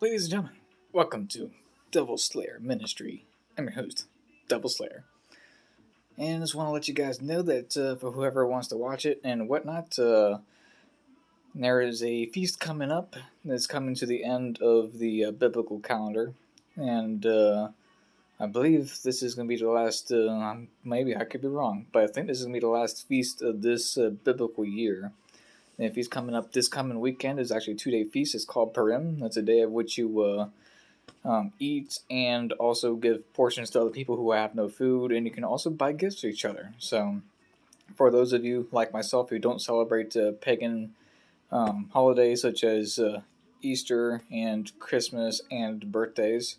Ladies and gentlemen, welcome to Devil Slayer Ministry. I'm your host, Devil Slayer. And I just want to let you guys know that for whoever wants to watch it and whatnot, there is a feast coming up that's coming to the end of the biblical calendar. And I believe this is going to be the last, maybe I could be wrong, but I think this is going to be the last feast of this biblical year. And if he's coming up this coming weekend, is actually a 2-day feast. It's called Purim. That's a day of which you eat and also give portions to other people who have no food, and you can also buy gifts to each other. So, for those of you like myself who don't celebrate pagan holidays such as Easter and Christmas and birthdays,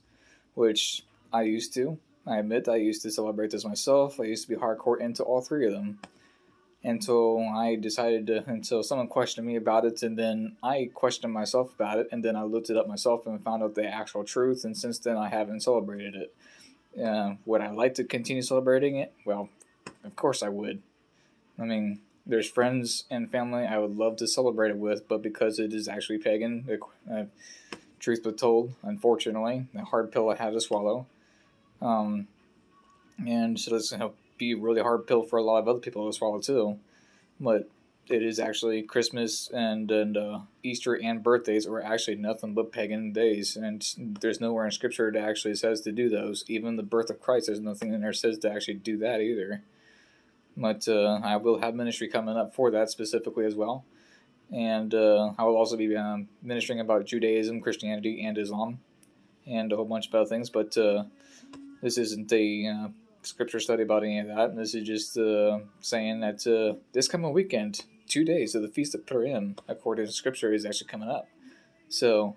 which I used to, I admit I used to celebrate this myself. I used to be hardcore into all three of them until someone questioned me about it, and then I questioned myself about it, and then I looked it up myself and found out the actual truth, and since then I haven't celebrated it. Would I like to continue celebrating it? Well, of course I would. I mean, there's friends and family I would love to celebrate it with, but because it is actually pagan, truth be told, unfortunately, a hard pill I have to swallow. And so it's be a really hard pill for a lot of other people to swallow too. But it is actually Christmas and Easter and birthdays are actually nothing but pagan days, and there's nowhere in Scripture that actually says to do those. Even the birth of Christ, there's nothing in there that says to actually do that either. But I will have ministry coming up for that specifically as well, and I will also be ministering about Judaism, Christianity, and Islam, and a whole bunch of other things. But this isn't a scripture study about any of that. This is just saying that this coming weekend, 2 days of the Feast of Purim, according to scripture, is actually coming up. So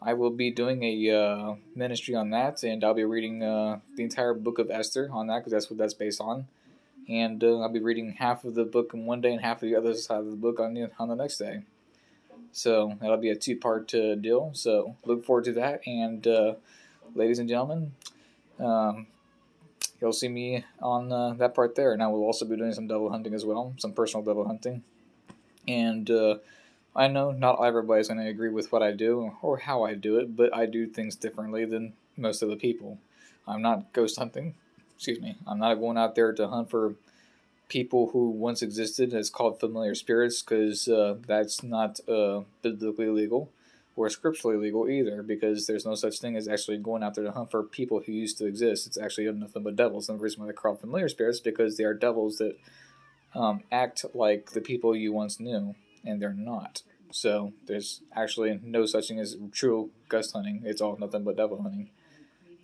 I will be doing a ministry on that, and I'll be reading the entire book of Esther on that, because that's what that's based on. And I'll be reading half of the book in one day and half of the other side of the book on the next day. So that'll be a 2-part deal. So look forward to that. And ladies and gentlemen, you'll see me on that part there. And I will also be doing some devil hunting as well, some personal devil hunting. And I know not everybody's going to agree with what I do or how I do it, but I do things differently than most of the people. I'm not ghost hunting. I'm not going out there to hunt for people who once existed. It's called familiar spirits, because that's not biblically legal or scripturally legal either, because there's no such thing as actually going out there to hunt for people who used to exist. It's actually nothing but devils. And the reason why they're called familiar spirits is because they are devils that act like the people you once knew, and they're not. So there's actually no such thing as true ghost hunting. It's all nothing but devil hunting.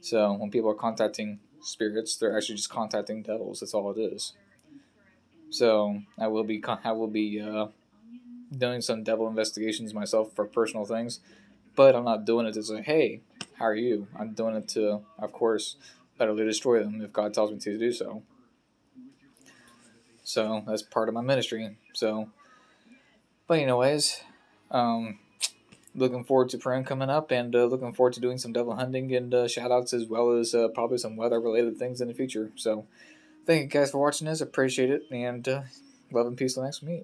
So when people are contacting spirits, they're actually just contacting devils. That's all it is. So I will be doing some devil investigations myself for personal things, but I'm not doing it to say, "Hey, how are you?" I'm doing it to, of course, utterly destroy them if God tells me to do so. So that's part of my ministry. So, but anyways, looking forward to Purim coming up, and looking forward to doing some devil hunting and shout outs, as well as probably some weather related things in the future. So thank you guys for watching this. Appreciate it, and love and peace till next week.